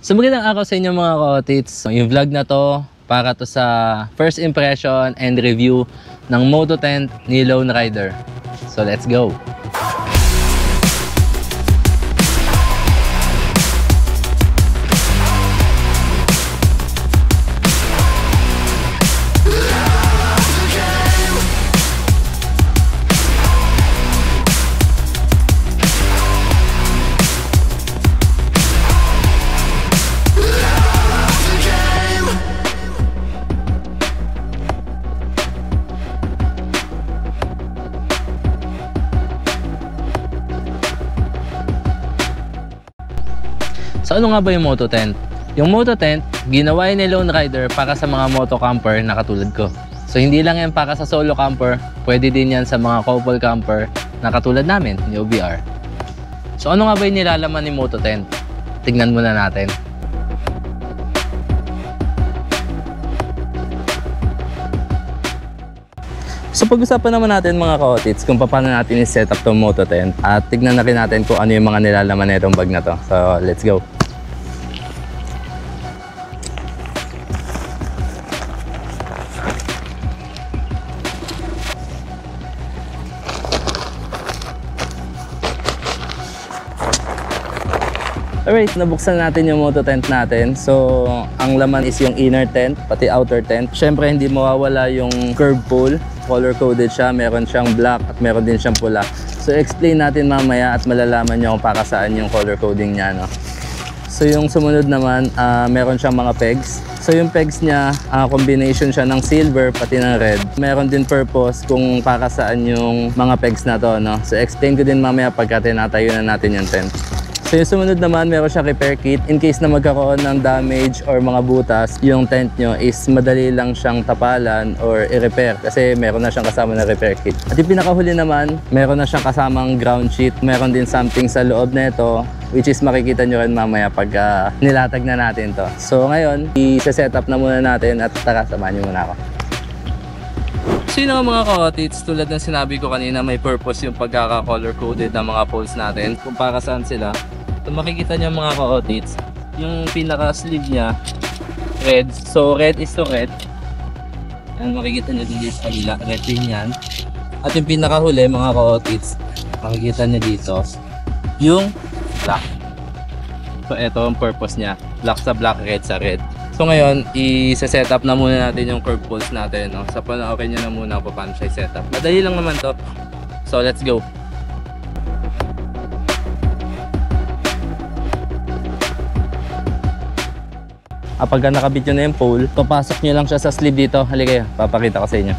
So magandang araw sa inyo mga ka-otits. Yung vlog na to, para to sa first impression and review ng Moto Tent ni Lone Rider. So let's go! So ano nga ba yung Moto Tent? Yung Moto Tent, ginawa ni Lone Rider para sa mga moto camper na katulad ko. So hindi lang yan para sa solo camper, pwede din yan sa mga couple camper na katulad namin, ni OBR. So ano nga ba yung nilalaman ni Moto Tent? Tignan muna natin. So pag-usapan naman natin mga ka-otits kung paano natin i-set up itong Moto Tent at tignan na rin natin kung ano yung mga nilalaman na itong bag na to. So let's go! Alright, nabuksan natin yung Moto Tent natin. So, ang laman is yung inner tent, pati outer tent. Siyempre, hindi mawawala yung curve pole. Color-coded siya, meron siyang black at meron din siyang pula. So, explain natin mamaya at malalaman nyo kung para saan yung color coding niya, no? So, yung sumunod naman, meron siyang mga pegs. So, yung pegs niya, combination siya ng silver pati ng red. Meron din purpose kung para saan yung mga pegs na to, no? So, explain ko din mamaya pagka tinatayo na natin yung tent. So yung sumunod naman, meron siyang repair kit. In case na magkakaroon ng damage or mga butas, yung tent nyo is madali lang siyang tapalan or i-repair kasi meron na siyang kasama na repair kit. At yung pinakahuli naman, meron na siyang kasamang ground sheet. Meron din something sa loob nito which is makikita nyo rin mamaya pag nilatag na natin to. So ngayon, i-set up na muna natin at tara, samahan nyo muna ako. So yun nga mga ka-otits, tulad ng sinabi ko kanina, may purpose yung pagkaka-color coded ng mga poles natin kung para saan sila. So makikita nyo mga ka-otits, yung pinaka-sleeve nya red. So red is to red. Yan, makikita nyo dito sa kabila, red din yan. At yung pinakahuli mga ka-otits, makikita nyo dito yung black. So ito ang purpose nya, black sa black, red sa red. So ngayon, i-set up na muna natin yung curve poles natin, no? Sa panoorin nyo na muna kung paano siya i-set up. Madali lang naman to. So let's go! Kapag nakabit nyo na yung pole, papasok nyo lang siya sa sleeve dito. Halika kayo, papakita ko sa inyo.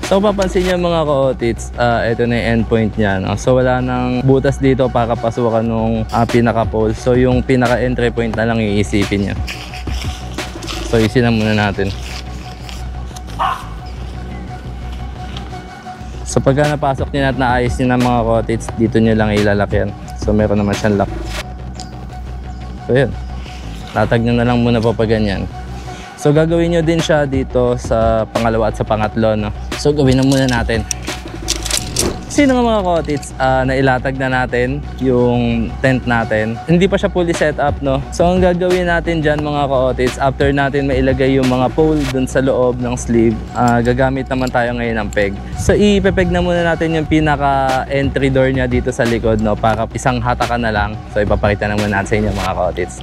So papansin nyo mga ka-otits, ito na yung endpoint niya, no? So wala nang butas dito para pasukan nung pinaka-pole. So yung pinaka-entry point na lang iisipin nyo. So isin na muna natin. So pagka napasok nyo at naayos nyo ng mga ka-otits, dito nyo lang ilalak yan. So meron naman siyang lock. So yun, tatag nyo na lang muna pa ganyan. So gagawin nyo din siya dito sa pangalawa at sa pangatlo, no? So gawin na muna natin. Sino nga mga ka-otits, nailatag na natin yung tent natin. Hindi pa siya fully set up, no? So ang gagawin natin dyan mga ka-otits, after natin mailagay yung mga pole dun sa loob ng sleeve, gagamit naman tayo ngayon ng peg. So ipepeg na muna natin yung pinaka-entry door niya dito sa likod, no? Para isang hatakan na lang. So ipapakita na muna natin sa inyo mga ka-otits.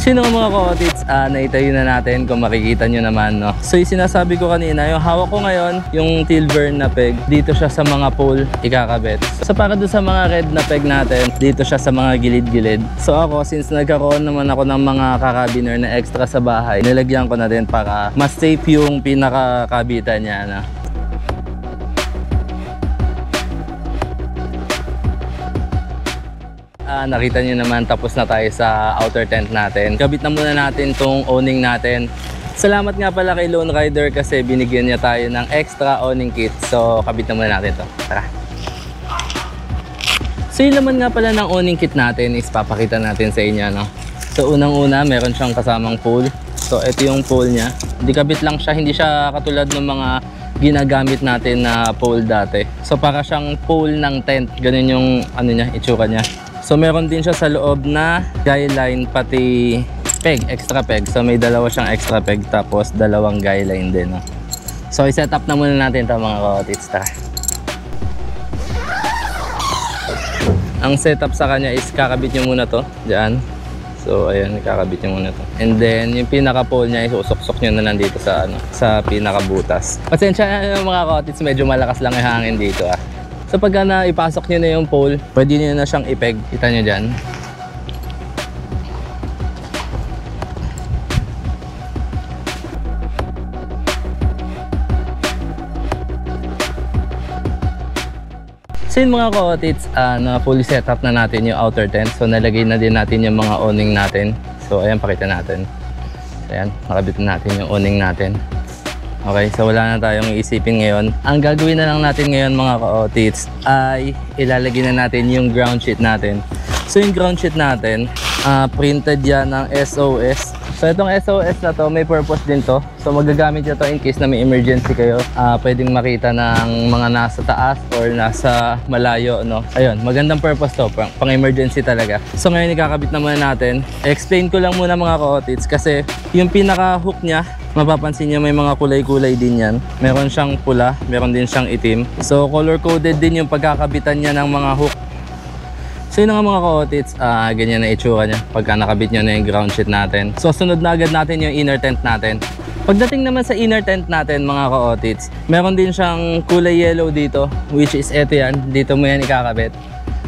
Sino ang mga ka-otits, naitayo na natin kung makikita nyo naman, no? So yung sinasabi ko kanina, yung hawak ko ngayon, yung Tilburn na peg, dito siya sa mga pole ikakabit. So para doon sa mga red na peg natin, dito siya sa mga gilid-gilid. So ako, since nagkaroon naman ako ng mga kakabiner na extra sa bahay, nilagyan ko na din para mas safe yung pinakakabitan niya, no? nakita nyo naman tapos na tayo sa outer tent natin. Kabit na muna natin tong awning natin. Salamat nga pala kay Lone Rider kasi binigyan niya tayo ng extra awning kit. So kabit na muna natin to. Tara! So yung laman nga pala ng awning kit natin is papakita natin sa inyo, no? So unang-una, meron siyang kasamang pole. So ito yung pole niya. Hindi kabit lang siya, hindi siya katulad ng mga ginagamit natin na pole dati. So para siyang pole ng tent, ganun yung ano niya, itsura niya. So meron din siya sa loob na guy line pati peg, extra peg. So may dalawa siyang extra peg tapos dalawang guy line din, no? So i-set up na muna natin ito mga ka-otits. Tara. Ang setup sa kanya is kakabit nyo muna to dyan. So ayan, kakabit nyo muna to. And then yung pinaka pole niya isusok-sok nyo na nandito sa ano, sa pinaka butas. Pasensya na mga ka-otits, medyo malakas lang yung hangin dito ah. So pagka na ipasok nyo na yung pole, pwede nyo na siyang ipeg. Kita nyo dyan. So yun mga ka-otits, na fully setup na natin yung outer tent. So nalagay na din natin yung mga awning natin. So ayan, pakita natin. So ayan, nakabit na natin yung awning natin. Okay, so wala na tayong iisipin ngayon. Ang gagawin na lang natin ngayon mga ka-otits ay ilalagay na natin yung ground sheet natin. So yung ground sheet natin, printed yan ng SOS. So itong SOS na to, may purpose din to. So magagamit nyo to in case na may emergency kayo. Pwedeng makita ng mga nasa taas or nasa malayo, no? Ayun, magandang purpose to, pang emergency talaga. So ngayon ikakabit na muna natin. Explain ko lang muna mga ka-otits kasi yung pinaka-hook niya, mapapansin nyo may mga kulay-kulay din yan. Meron siyang pula, meron din siyang itim. So color-coded din yung pagkakabitan niya ng mga hook. So yun nga mga ka-otits, ganyan na itsura niya pagka nakabit nyo na yung ground sheet natin. So sunod na agad natin yung inner tent natin. Pagdating naman sa inner tent natin mga ka-otits, meron din siyang kulay yellow dito, which is eto yan, dito mo yan ikakabit.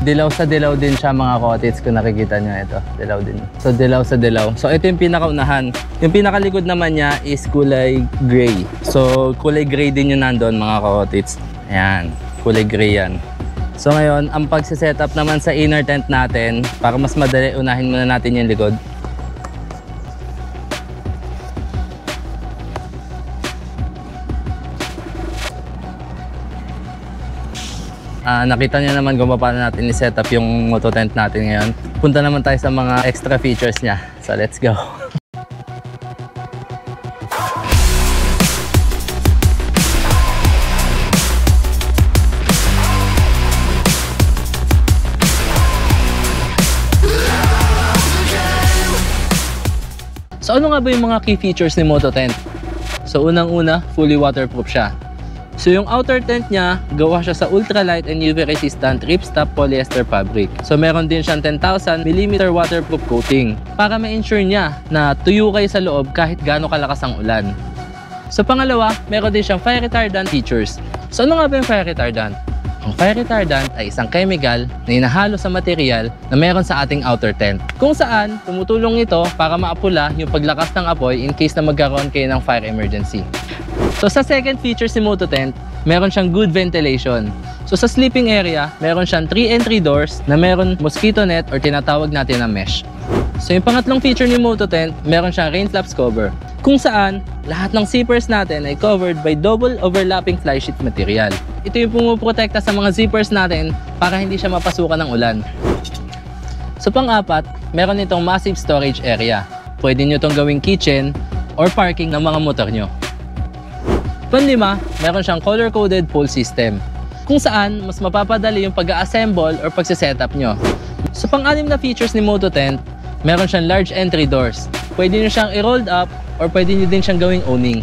Dilaw sa dilaw din siya mga ka-otits, kung nakikita nyo ito, dilaw din. So dilaw sa dilaw. So ito yung pinakaunahan. Yung pinakalikod naman niya is kulay gray. So kulay gray din yung nandun mga ka-otits. Ayan, kulay gray yan. So ngayon, ang pagsisetup naman sa inner tent natin, para mas madali, unahin muna natin yung likod. Nakita niyo naman kung paano natin i-setup yung moto tent natin ngayon. Punta naman tayo sa mga extra features niya. So let's go! So ano nga ba yung mga key features ni Moto Tent? So unang-una, fully waterproof siya. So yung outer tent niya, gawa siya sa ultralight and UV resistant ripstop polyester fabric. So meron din siyang 10,000 mm waterproof coating para ma-ensure niya na tuyo kayo sa loob kahit gaano kalakas ang ulan. So pangalawa, meron din siyang fire retardant features. So ano nga ba yung fire retardant? Ang fire retardant ay isang chemical na hinahalo sa material na meron sa ating outer tent. Kung saan, tumutulong ito para maapula yung paglakas ng apoy in case na magkaroon kayo ng fire emergency. So sa second feature si Moto Tent, meron siyang good ventilation. So sa sleeping area, meron siyang 3 entry doors na meron mosquito net or tinatawag natin na mesh. So yung pangatlong feature ni Moto Tent, meron siyang rain flaps cover. Kung saan, lahat ng zippers natin ay covered by double overlapping fly sheet material. Ito yung pumuprotekta sa mga zippers natin para hindi siya mapasukan ng ulan. So pang-apat, meron itong massive storage area. Pwede nyo itong gawing kitchen or parking ng mga motor nyo. Panlima, meron siyang color-coded pole system. Kung saan, mas mapapadali yung pag-assemble or pagsisetup nyo. So pang-anim na features ni Moto Tent, meron siyang large entry doors. Pwede nyo siyang i-rolled up or pwede nyo din siyang gawing awning.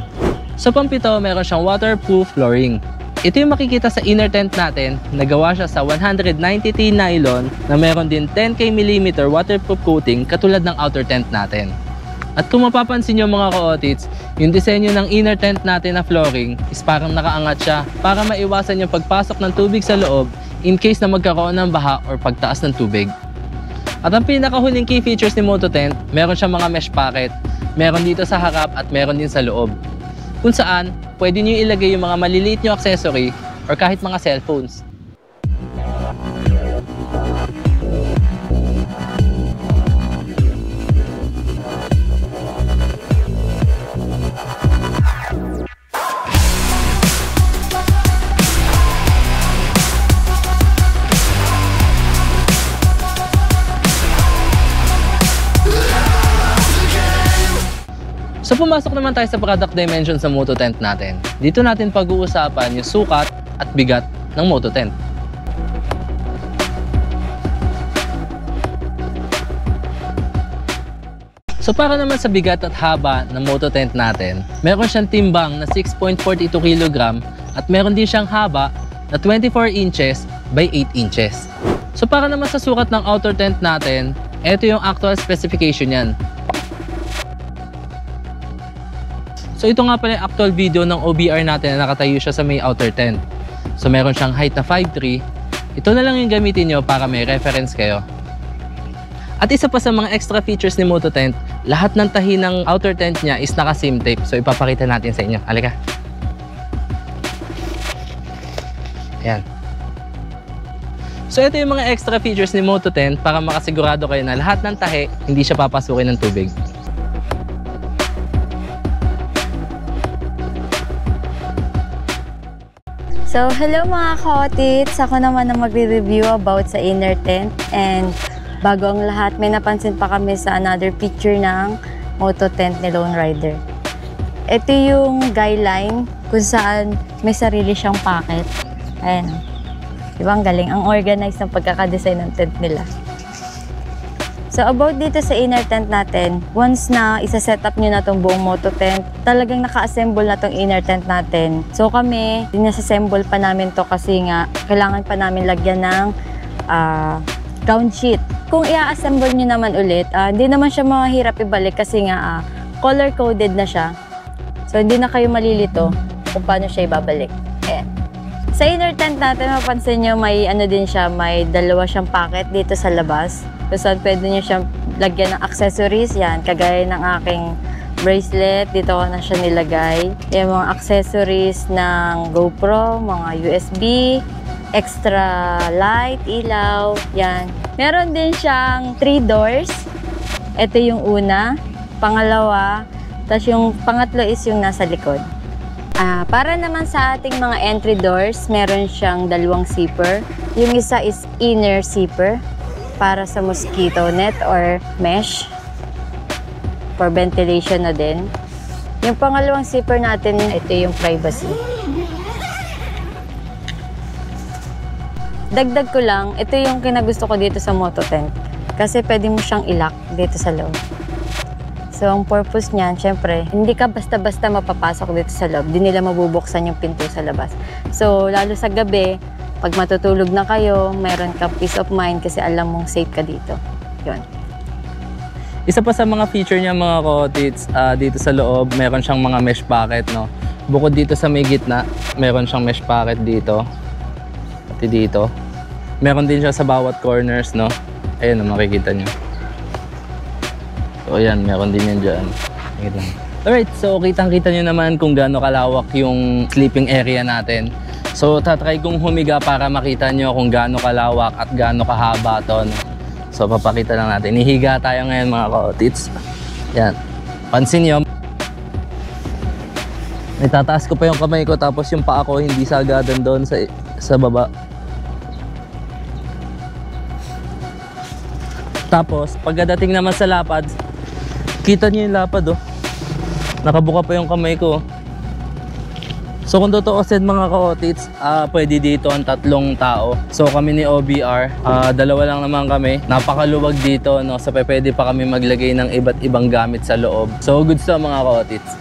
So pampito, meron siyang waterproof flooring. Ito yung makikita sa inner tent natin na gawa siya sa 190T nylon na meron din 10K mm waterproof coating katulad ng outer tent natin. At kung mapapansin nyo mga ka-otits, yung disenyo ng inner tent natin na flooring is parang nakaangat siya para maiwasan yung pagpasok ng tubig sa loob in case na magkaroon ng baha or pagtaas ng tubig. At ang pinakahuling key features ni Moto Tent, meron siyang mga mesh pocket. Meron dito sa harap at meron din sa loob. Kung saan, pwede nyo ilagay yung mga maliliit nyo accessory or kahit mga cellphones. So pumasok naman tayo sa product dimension sa Moto Tent natin. Dito natin pag-uusapan yung sukat at bigat ng Moto Tent. So para naman sa bigat at haba ng Moto Tent natin, meron siyang timbang na 6.42 kg at meron din siyang haba na 24 inches by 8 inches. So para naman sa sukat ng outer tent natin, ito yung actual specification yan. So ito nga pala yung actual video ng OBR natin na nakatayo siya sa may outer tent. So meron siyang height na 5'3". Ito na lang yung gamitin nyo para may reference kayo. At isa pa sa mga extra features ni Moto Tent, lahat ng tahi ng outer tent niya is naka-seam tape. So ipapakita natin sa inyo. Halika. Ayan. So ito yung mga extra features ni Moto Tent para makasigurado kayo na lahat ng tahi hindi siya papasukin ng tubig. So, hello mga ka-otits! Ako naman ang magre-review about sa inner tent. And bago ang lahat, may napansin pa kami sa another picture ng Moto Tent ni Lone Rider. Ito yung guideline kung saan may sarili siyang pocket. Ayan. Diba ang galing? Ang organized ng pagkakadesign ng tent nila. So, about dito sa inner tent natin, once na isa-set up nyo na itong buong Moto Tent, talagang naka-assemble na itong inner tent natin. So, kami, dinasassemble pa namin to kasi nga, kailangan pa namin lagyan ng ground sheet. Kung i-assemble nyo naman ulit, hindi naman siya mahirap ibalik kasi nga, color-coded na siya. So, hindi na kayo malilito kung paano siya ibabalik. Ayan. Sa inner tent natin, mapansin nyo, may ano din siya, may dalawa siyang pocket dito sa labas. So, pwede nyo siyang lagyan ng accessories. Yan, kagaya ng aking bracelet. Dito ko na siya nilagay. Yung mga accessories ng GoPro, mga USB, extra light, ilaw. Yan. Meron din siyang 3 doors. Ito yung una. Pangalawa. Tapos yung pangatlo is yung nasa likod. Para naman sa ating mga entry doors, meron siyang 2 zipper. Yung isa is inner zipper para sa mosquito net or mesh for ventilation na din. Yung pangalawang zipper natin, ito yung privacy. Dagdag ko lang, ito yung kinagusto ko dito sa Moto Tent kasi pwede mo siyang i-lock dito sa loob. So, ang purpose niyan, syempre, hindi ka basta-basta mapapasok dito sa loob. Di nila mabubuksan yung pinto sa labas. So, lalo sa gabi, pag matutulog na kayo, mayroon kang peace of mind kasi alam mong safe ka dito. Yun. Isa pa sa mga feature niya mga ka-otits, dito sa loob, meron siyang mga mesh pocket, no? Bukod dito sa may gitna, meron siyang mesh pocket dito. Pati dito. Meron din siya sa bawat corners, no? Ayun, makikita niyo. So, ayan, meron din yan dyan. Alright, so kitang-kita nyo naman kung gaano kalawak yung sleeping area natin. So, tatry kong humiga para makita nyo kung gaano kalawak at gaano kahaba to. No? So, papakita lang natin. Ihiga tayo ngayon mga ka-otits. Yan. Pansin nyo. Itataas ko pa yung kamay ko tapos yung paa ko hindi sagadan doon sa baba. Tapos, pagdating naman sa lapad, kita nyo yung lapad oh. Nakabuka pa yung kamay ko. So kung tutuusin mga ka-otits, pwede dito ang 3 tao. So kami ni OBR, 2 lang naman kami. Napakaluwag dito, no? So pwede pa kami maglagay ng iba't ibang gamit sa loob. So goods to mga ka-otits.